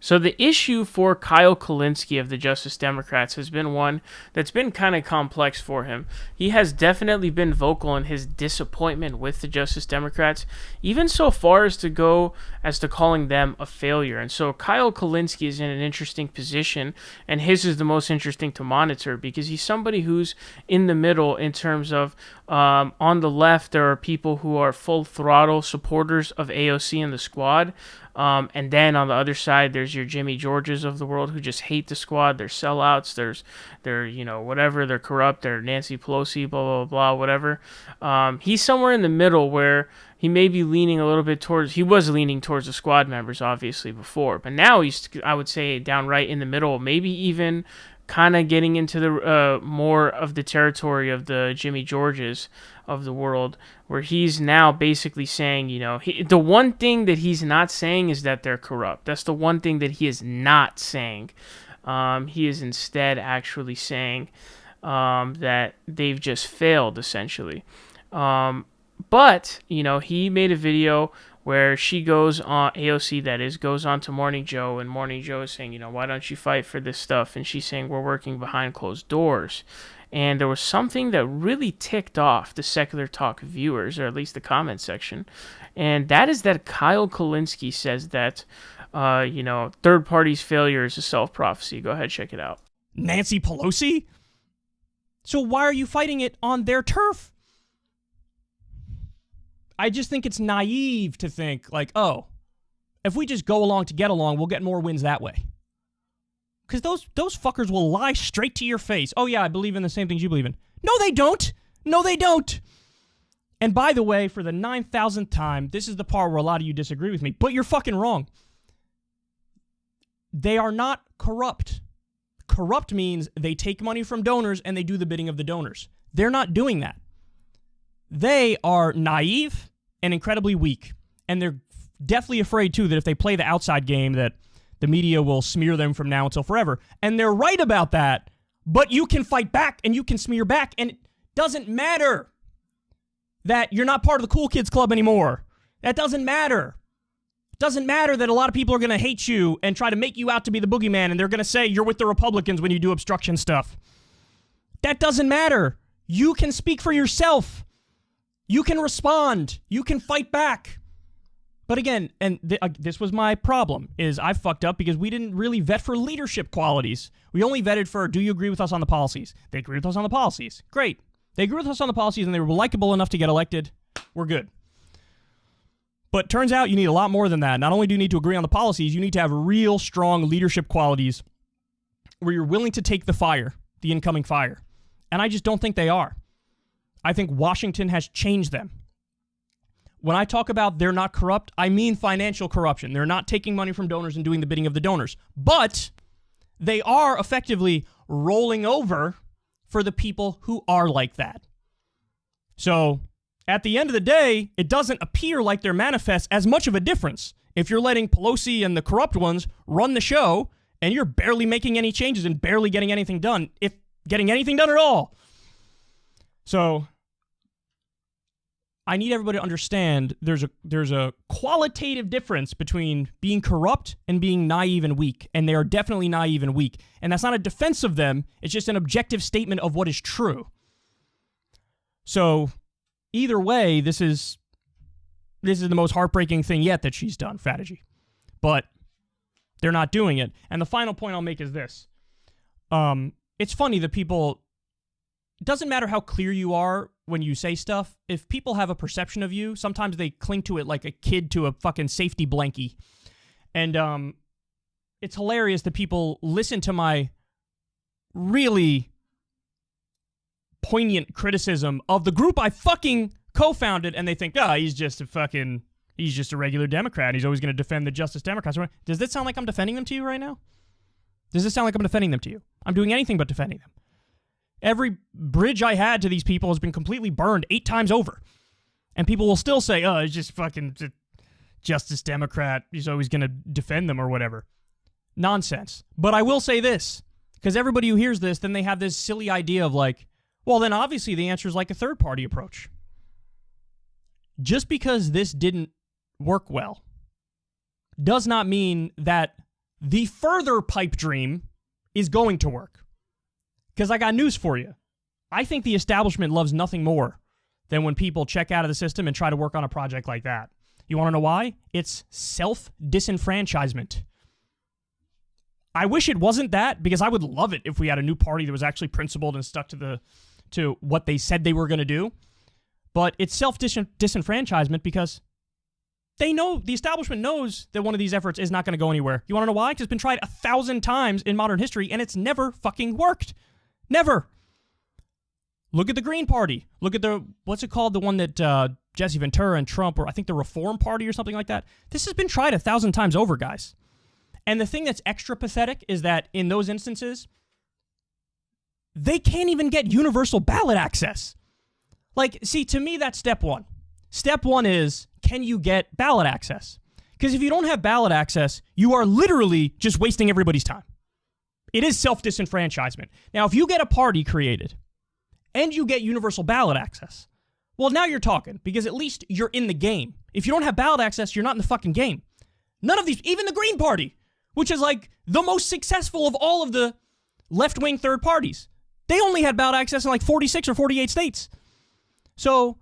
So the issue for Kyle Kulinski of the Justice Democrats has been one that's been kind of complex for him. He has definitely been vocal in his disappointment with the Justice Democrats, even so far as to go as to calling them a failure. And so Kyle Kulinski is in an interesting position, and his is the most interesting to monitor because he's somebody who's in the middle in terms of on the left, there are people who are full throttle supporters of AOC and the squad. And then on the other side, there's your Jimmy Dores of the world who just hate the squad. They're sellouts. They're whatever. They're corrupt. They're Nancy Pelosi, blah, blah, blah, whatever. He's somewhere in the middle where he may be leaning a little bit towards, he was leaning towards the squad members, obviously, before. But now he's, I would say, downright in the middle, maybe even kind of getting into the more of the territory of the Jimmy Dores of the world, where he's now basically saying, the one thing that he's not saying is that they're corrupt. That's the one thing that he is not saying. He is instead actually saying that they've just failed, essentially. But, he made a video where she goes on, AOC that is, goes on to Morning Joe, and Morning Joe is saying, why don't you fight for this stuff? And she's saying, we're working behind closed doors. And there was something that really ticked off the Secular Talk viewers, or at least the comment section, and that is that Kyle Kulinski says that, third party's failure is a self-prophecy. Go ahead, check it out. Nancy Pelosi? So why are you fighting it on their turf? I just think it's naive to think, like, oh, if we just go along to get along, we'll get more wins that way. Because those fuckers will lie straight to your face. Oh, yeah, I believe in the same things you believe in. No, they don't. No, they don't. And by the way, for the 9,000th time, this is the part where a lot of you disagree with me, but you're fucking wrong. They are not corrupt. Corrupt means they take money from donors and they do the bidding of the donors. They're not doing that. They are naive and incredibly weak. And they're definitely afraid, too, that if they play the outside game, that the media will smear them from now until forever. And they're right about that, but you can fight back and you can smear back, and it doesn't matter that you're not part of the cool kids club anymore. That doesn't matter. It doesn't matter that a lot of people are going to hate you and try to make you out to be the boogeyman, and they're going to say you're with the Republicans when you do obstruction stuff. That doesn't matter. You can speak for yourself. You can respond. You can fight back. But again, and this was my problem, is I fucked up because we didn't really vet for leadership qualities. We only vetted for, do you agree with us on the policies? They agree with us on the policies. Great. They agree with us on the policies and they were likable enough to get elected. We're good. But turns out you need a lot more than that. Not only do you need to agree on the policies, you need to have real strong leadership qualities where you're willing to take the fire, the incoming fire. And I just don't think they are. I think Washington has changed them. When I talk about they're not corrupt, I mean financial corruption. They're not taking money from donors and doing the bidding of the donors. But they are effectively rolling over for the people who are like that. So at the end of the day, it doesn't appear like there manifests as much of a difference if you're letting Pelosi and the corrupt ones run the show and you're barely making any changes and barely getting anything done, if getting anything done at all. So I need everybody to understand there's a qualitative difference between being corrupt and being naive and weak, and they are definitely naive and weak. And that's not a defense of them, it's just an objective statement of what is true. So either way, this is the most heartbreaking thing yet that she's done, Fatagy. But they're not doing it. And the final point I'll make is this. It's funny that people... It doesn't matter how clear you are when you say stuff. If people have a perception of you, sometimes they cling to it like a kid to a fucking safety blankie. And it's hilarious that people listen to my really poignant criticism of the group I fucking co-founded, and they think, he's just a regular Democrat. He's always going to defend the Justice Democrats. Does this sound like I'm defending them to you right now? Does this sound like I'm defending them to you? I'm doing anything but defending them. Every bridge I had to these people has been completely burned 8 times over. And people will still say, he's just fucking Justice Democrat. He's always going to defend them or whatever. Nonsense. But I will say this, because everybody who hears this, then they have this silly idea of like, well, then obviously the answer is like a third-party approach. Just because this didn't work well does not mean that The further pipe dream is going to work. Because I got news for you. I think the establishment loves nothing more than when people check out of the system and try to work on a project like that. You want to know why? It's self-disenfranchisement. I wish it wasn't that, because I would love it if we had a new party that was actually principled and stuck to what they said they were going to do. But it's self-disenfranchisement because they know, the establishment knows that one of these efforts is not going to go anywhere. You want to know why? Because it's been tried 1,000 times in modern history, and it's never fucking worked. Never. Look at the Green Party. Look at the, what's it called? The one that Jesse Ventura and Trump, or I think the Reform Party or something like that. This has been tried 1,000 times over, guys. And the thing that's extra pathetic is that in those instances, they can't even get universal ballot access. Like, see, to me, that's step one. Step one is, can you get ballot access? Because if you don't have ballot access, you are literally just wasting everybody's time. It is self-disenfranchisement. Now, if you get a party created and you get universal ballot access, well, now you're talking, because at least you're in the game. If you don't have ballot access, you're not in the fucking game. None of these, even the Green Party, which is like the most successful of all of the left-wing third parties, they only had ballot access in like 46 or 48 states. So,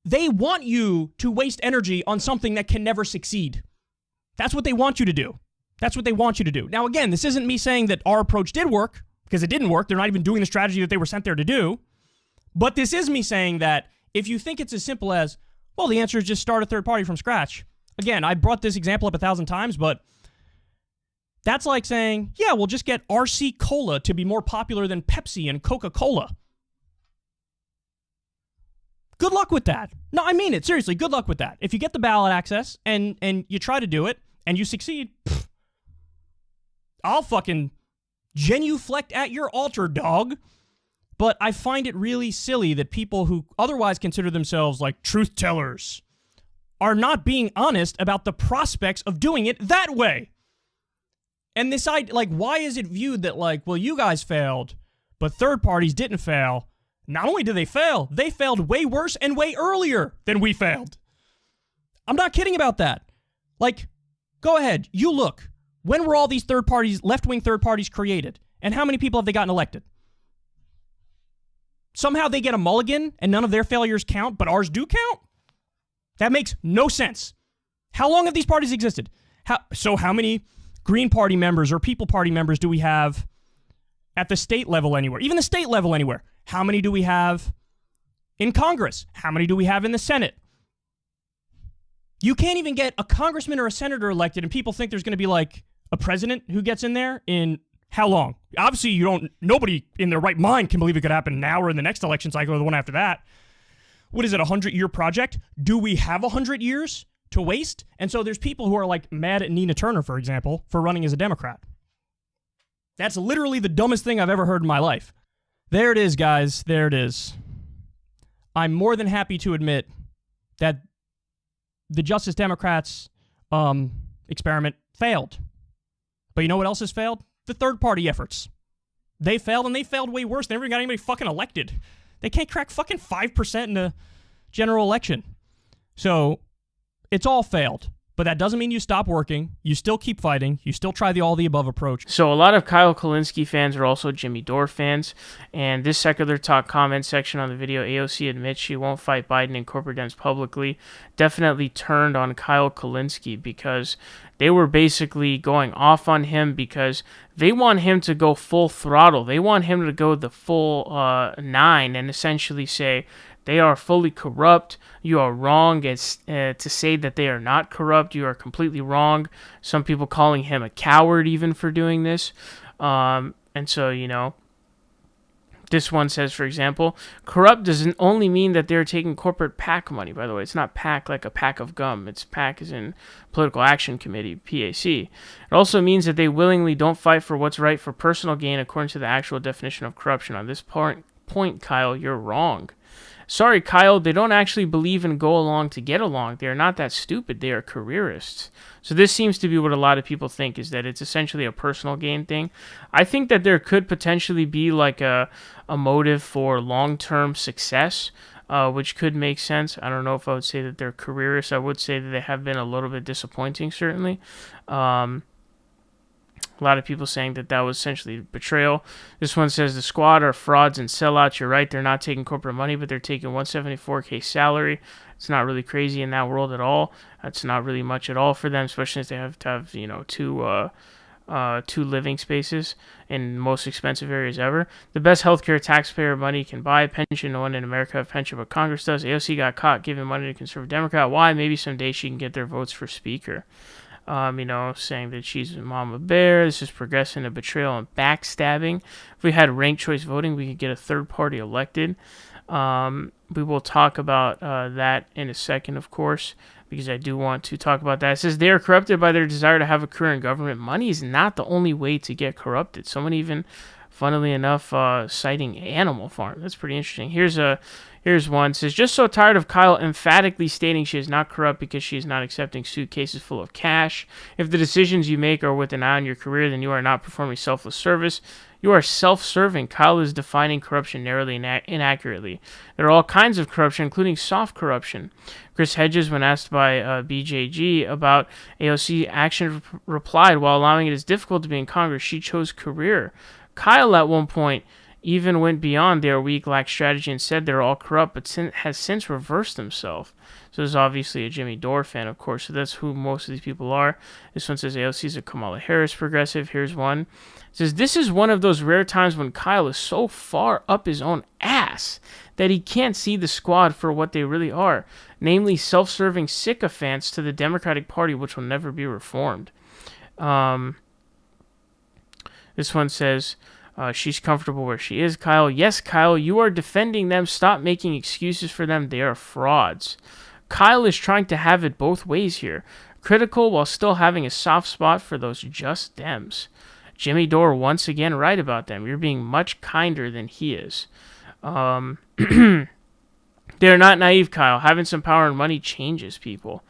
they want you to waste energy on something that can never succeed. That's what they want you to do. That's what they want you to do. Now, again, this isn't me saying that our approach did work, because it didn't work. They're not even doing the strategy that they were sent there to do. But this is me saying that if you think it's as simple as, well, the answer is just start a third party from scratch. Again, I brought this example up 1,000 times, but that's like saying, yeah, we'll just get RC Cola to be more popular than Pepsi and Coca-Cola. Good luck with that. No, I mean it. Seriously, good luck with that. If you get the ballot access and you try to do it and you succeed, I'll fucking genuflect at your altar, dog. But I find it really silly that people who otherwise consider themselves like truth tellers are not being honest about the prospects of doing it that way. And this idea, like, why is it viewed that, like, well, you guys failed, but third parties didn't fail? Not only did they failed way worse and way earlier than we failed. I'm not kidding about that. Like, go ahead, you look. When were all these third parties, left-wing third parties created? And how many people have they gotten elected? Somehow they get a mulligan and none of their failures count, but ours do count? That makes no sense. How long have these parties existed? How many Green Party members or People Party members do we have at the state level anywhere? Even the state level anywhere. How many do we have in Congress? How many do we have in the Senate? You can't even get a congressman or a senator elected, and people think there's going to be like a president who gets in there in how long? Obviously, nobody in their right mind can believe it could happen now or in the next election cycle or the one after that. What is it, 100-year project? Do we have 100 years to waste? And so there's people who are like mad at Nina Turner, for example, for running as a Democrat. That's literally the dumbest thing I've ever heard in my life. There it is, guys. There it is. I'm more than happy to admit that the Justice Democrats experiment failed. But you know what else has failed? The third-party efforts. They failed, and they failed way worse. They never got anybody fucking elected. They can't crack fucking 5% in a general election. So, it's all failed. But that doesn't mean you stop working. You still keep fighting. You still try the all-the-above approach. So a lot of Kyle Kulinski fans are also Jimmy Dore fans. And this Secular Talk comment section on the video, AOC admits she won't fight Biden and corporate Dems publicly, definitely turned on Kyle Kulinski because they were basically going off on him because they want him to go full throttle. They want him to go the full 9 and essentially say, they are fully corrupt. You are wrong to say that they are not corrupt. You are completely wrong. Some people calling him a coward even for doing this. And so, this one says, for example, corrupt doesn't only mean that they're taking corporate PAC money. By the way, it's not PAC like a pack of gum. It's PAC as in Political Action Committee, PAC. It also means that they willingly don't fight for what's right for personal gain according to the actual definition of corruption. On this point, Kyle, you're wrong. Sorry, Kyle, they don't actually believe in go along to get along. They are not that stupid. They are careerists. So this seems to be what a lot of people think, is that it's essentially a personal gain thing. I think that there could potentially be like a motive for long-term success. which could make sense. I don't know if I would say that they're careerists. I would say that they have been a little bit disappointing, certainly. A lot of people saying that that was essentially betrayal. This one says the squad are frauds and sellouts. You're right. They're not taking corporate money, but they're taking $174K salary. It's not really crazy in that world at all. That's not really much at all for them, especially if they have to have, two living spaces in most expensive areas ever. The best healthcare taxpayer money can buy. Pension, no one in America have pension, but Congress does. AOC got caught giving money to conservative Democrat. Why? Maybe someday she can get their votes for speaker. Saying that she's a mama bear. This is progressing to betrayal and backstabbing. If we had ranked choice voting, we could get a third party elected. We will talk about that in a second, of course, because I do want to talk about that. It says they are corrupted by their desire to have a career in government. Money is not the only way to get corrupted. Someone even, funnily enough, citing Animal Farm. That's pretty interesting. Here's one. It says, just so tired of Kyle emphatically stating she is not corrupt because she is not accepting suitcases full of cash. If the decisions you make are with an eye on your career, then you are not performing selfless service. You are self-serving. Kyle is defining corruption narrowly and inaccurately. There are all kinds of corruption, including soft corruption. Chris Hedges, when asked by BJG about AOC action, replied, while allowing it is difficult to be in Congress, she chose career. Kyle, at one point, even went beyond their weak, lack strategy and said they're all corrupt, but has since reversed himself. So this is obviously a Jimmy Dore fan, of course, so that's who most of these people are. This one says AOC is a Kamala Harris progressive. Here's one. It says, this is one of those rare times when Kyle is so far up his own ass that he can't see the squad for what they really are, namely self-serving sycophants to the Democratic Party, which will never be reformed. This one says, she's comfortable where she is, Kyle. Yes, Kyle, you are defending them. Stop making excuses for them. They are frauds. Kyle is trying to have it both ways here. Critical while still having a soft spot for those just Dems. Jimmy Dore once again right about them. You're being much kinder than he is. They're not naive, Kyle. Having some power and money changes people.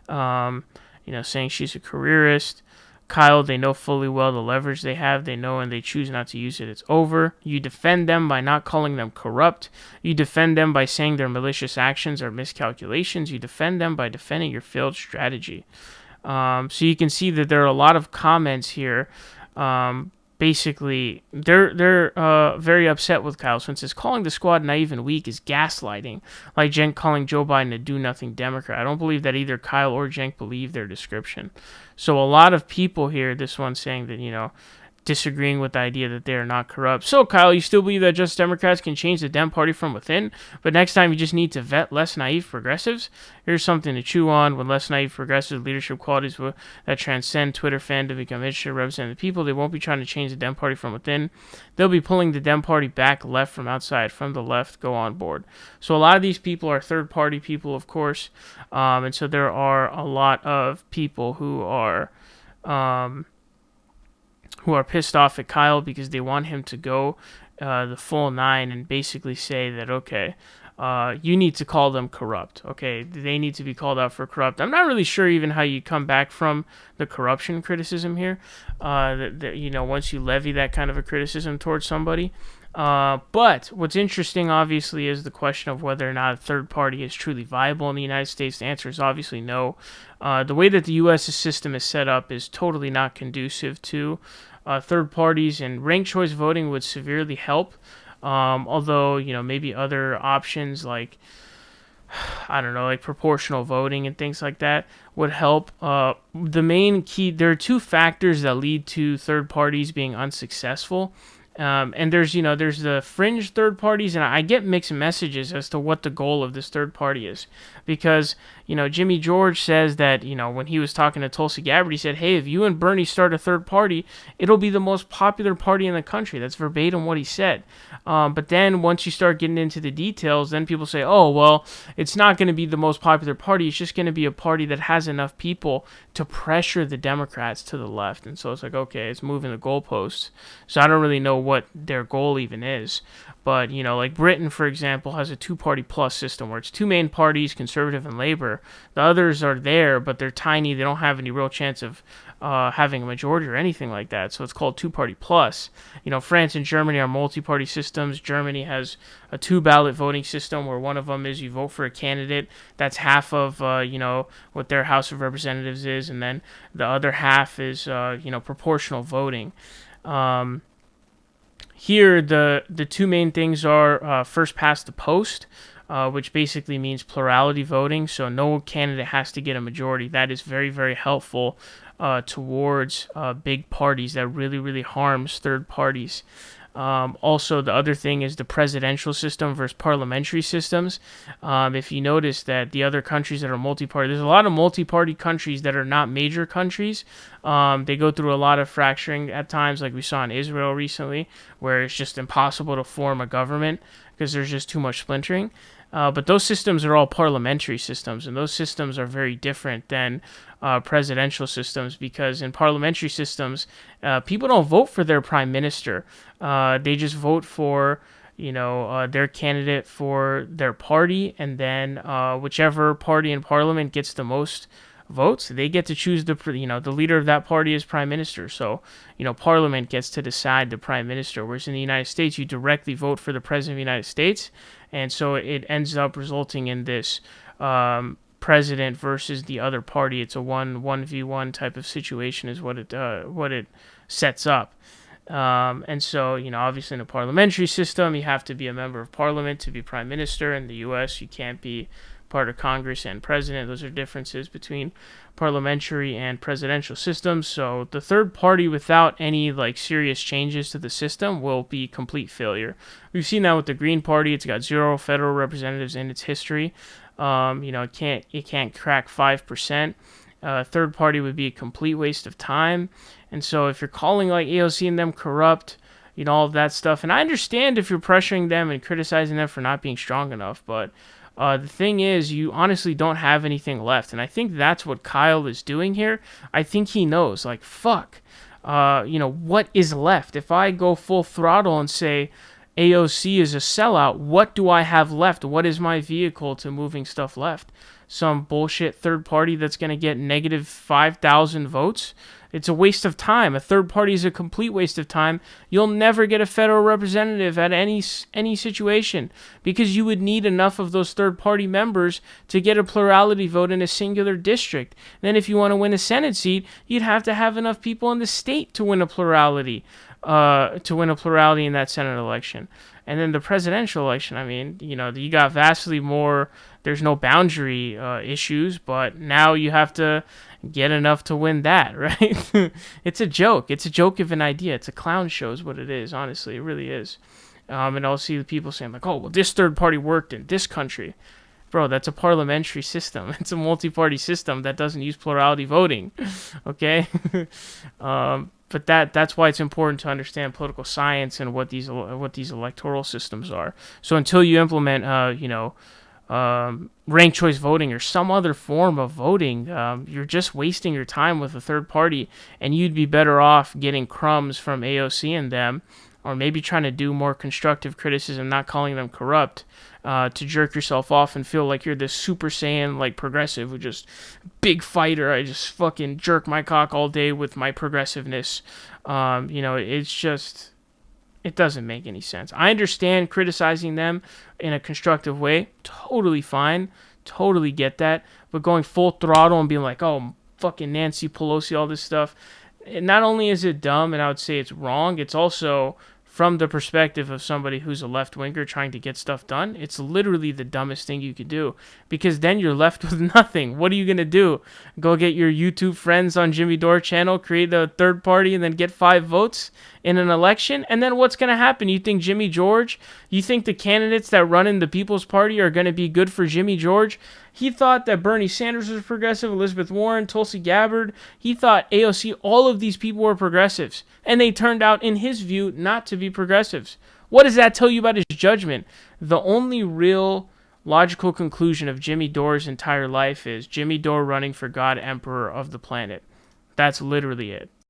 Saying she's a careerist. Kyle, they know fully well the leverage they have. They know and they choose not to use it. It's over. You defend them by not calling them corrupt. You defend them by saying their malicious actions are miscalculations. You defend them by defending your failed strategy. So you can see that there are a lot of comments here. Basically, they're very upset with Kyle since his calling the squad naive and weak is gaslighting, like Cenk calling Joe Biden a do-nothing Democrat. I don't believe that either Kyle or Cenk believe their description. So a lot of people here, this one saying that, disagreeing with the idea that they are not corrupt. So, Kyle, you still believe that just Democrats can change the Dem Party from within, but next time you just need to vet less naive progressives? Here's something to chew on. When less naive progressives, leadership qualities that transcend Twitter fandom become interested, represent the people, they won't be trying to change the Dem Party from within. They'll be pulling the Dem Party back left from outside. From the left, go on board. So a lot of these people are third-party people, of course, and so there are a lot of people who are pissed off at Kyle because they want him to go the full 9 and basically say that, okay, you need to call them corrupt. Okay, they need to be called out for corrupt. I'm not really sure even how you come back from the corruption criticism here, once you levy that kind of a criticism towards somebody. But what's interesting, obviously, is the question of whether or not a third party is truly viable in the United States. The answer is obviously no. The way that the U.S. system is set up is totally not conducive to third parties, and ranked choice voting would severely help. Although, maybe other options like, like proportional voting and things like that would help. The main key, there are two factors that lead to third parties being unsuccessful. And there's the fringe third parties, and I get mixed messages as to what the goal of this third party is. Because, Jimmy George says that, when he was talking to Tulsi Gabbard, he said, hey, if you and Bernie start a third party, it'll be the most popular party in the country. That's verbatim what he said. But then once you start getting into the details, then people say, oh, well, it's not going to be the most popular party. It's just going to be a party that has enough people to pressure the Democrats to the left. And so it's like, okay, it's moving the goalposts. So I don't really know what their goal even is. But, like Britain, for example, has a two-party plus system where it's two main parties, Conservative and Labour. The others are there, but they're tiny. They don't have any real chance of having a majority or anything like that. So it's called two-party plus. France and Germany are multi-party systems. Germany has a two-ballot voting system where one of them is you vote for a candidate. That's half of, what their House of Representatives is. And then the other half is, proportional voting. Here, the two main things are first past the post, which basically means plurality voting. So no candidate has to get a majority. That is very, very helpful towards big parties. That really, really harms third parties. Also, the other thing is the presidential system versus parliamentary systems. If you notice that the other countries that are multi-party, there's a lot of multi-party countries that are not major countries. They go through a lot of fracturing at times, like we saw in Israel recently, where it's just impossible to form a government because there's just too much splintering. But those systems are all parliamentary systems, and those systems are very different than presidential systems, because in parliamentary systems, people don't vote for their prime minister. They just vote for, their candidate for their party, and then whichever party in parliament gets the most votes, they get to choose the leader of that party as prime minister. So, parliament gets to decide the prime minister, whereas in the United States, you directly vote for the president of the United States. And so it ends up resulting in this president versus the other party. It's a 1v1 type of situation is what it sets up. And so, obviously in a parliamentary system, you have to be a member of parliament to be prime minister. In the U.S., you can't be part of Congress and president. Those are differences between parliamentary and presidential systems. So the third party, without any serious changes to the system, will be complete failure. We've seen that with the Green Party. It's got 0 federal representatives in its history. It can't crack 5%. Third party would be a complete waste of time. And so if you're calling AOC and them corrupt, all of that stuff, and I understand if you're pressuring them and criticizing them for not being strong enough, but the thing is, you honestly don't have anything left. And I think that's what Kyle is doing here. I think he knows, fuck, what is left? If I go full throttle and say AOC is a sellout, what do I have left? What is my vehicle to moving stuff left? Some bullshit third party that's going to get negative 5,000 votes? It's a waste of time. A third party is a complete waste of time. You'll never get a federal representative at any situation, because you would need enough of those third party members to get a plurality vote in a singular district. Then if you want to win a Senate seat, you'd have to have enough people in the state to win a plurality in that Senate election. And then the presidential election, you got vastly more. There's no boundary issues, but now you have to get enough to win that, right? It's a joke. It's a joke of an idea. It's a clown show is what it is, honestly. It really is. And I'll see the people saying oh, well, this third party worked in this country. Bro, that's a parliamentary system. It's a multi-party system that doesn't use plurality voting, okay? But that's why it's important to understand political science and what these electoral systems are. So until you implement, ranked choice voting or some other form of voting, you're just wasting your time with a third party, and you'd be better off getting crumbs from AOC and them, or maybe trying to do more constructive criticism, not calling them corrupt, to jerk yourself off and feel like you're this Super Saiyan progressive who just big fighter. I just fucking jerk my cock all day with my progressiveness. It's just, it doesn't make any sense. I understand criticizing them in a constructive way. Totally fine. Totally get that. But going full throttle and being oh, fucking Nancy Pelosi, all this stuff, not only is it dumb, and I would say it's wrong, it's also, from the perspective of somebody who's a left-winger trying to get stuff done, it's literally the dumbest thing you could do, because then you're left with nothing. What are you going to do? Go get your YouTube friends on Jimmy Dore channel, create a third party, and then get 5 votes in an election? And then what's going to happen? You think Jimmy George, you think the candidates that run in the People's Party are going to be good for Jimmy George? He thought that Bernie Sanders was progressive, Elizabeth Warren, Tulsi Gabbard. He thought AOC, all of these people were progressives. And they turned out, in his view, not to be progressives. What does that tell you about his judgment? The only real logical conclusion of Jimmy Dore's entire life is Jimmy Dore running for God Emperor of the planet. That's literally it.